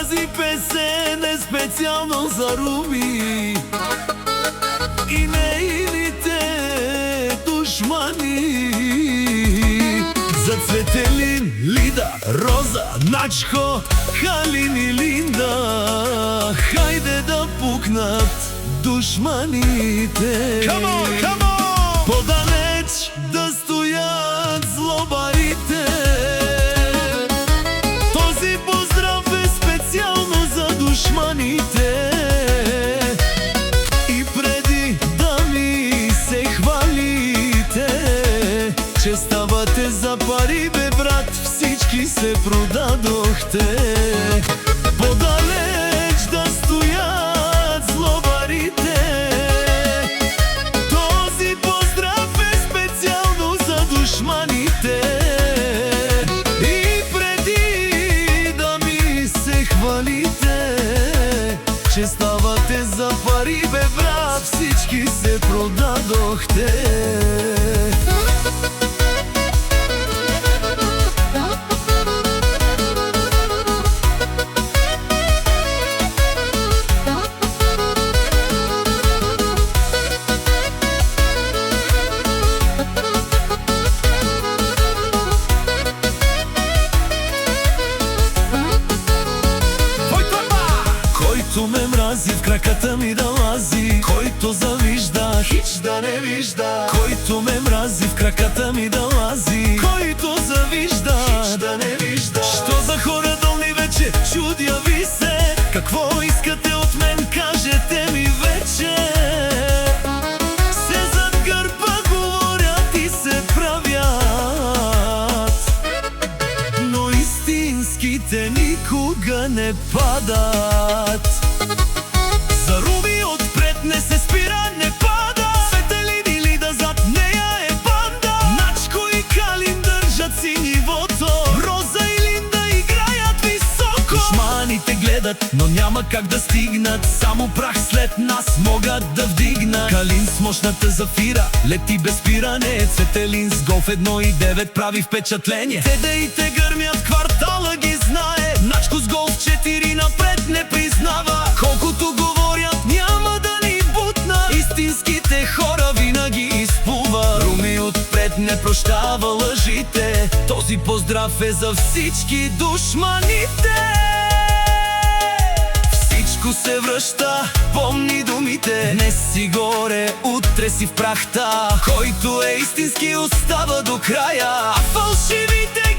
Тази песен е специално за Руби и нейните душмани. За Цветелин, Лида, Роза, Начко, Халин и Линда, хайде да пукнат душманите. Come on, come on! Подалеч да стоят злобарите. Този поздрав е специално за душманите. И преди да ми се хвалите, че ставате за пари, бе брат, всички се продадохте. Подалеч да стоят злобарите. Този поздрав е специално за душманите. И преди да ми се хвалите, че ставате за пари, бе брат, всички се продадохте. Който ме мрази, в краката ми да лази, който завижда, хич да не вижда. Който ме мрази, в краката ми да лази, който завижда, хич да не вижда. Що за хора долни вече, чудя ви се, какво искате от мен, кажете ми вече. Се зад гърба говорят и се правят, но истинските никога не падат. За Руби отпред не се спира, не пада. Цветелин и Лида, зад нея е банда. Начко и Калин държат си нивото. Роза и Линда играят високо. Душманите гледат, но няма как да стигнат. Само прах след нас могат да вдигнат. Калин с мощната зафира лети без спиране. Цветелин с голф 1.9 прави впечатление. Те да и те гърмят, квартала ги знае. Начко с голф 4 напред не признава. Колкото говорят, няма да ни бутна. Истинските хора винаги изплува. Руми отпред не прощава лъжите. Този поздрав е за всички душманите. Всичко се връща, помни думите. Днес си горе, утре си в прахта. Който е истински остава до края, а фалшивите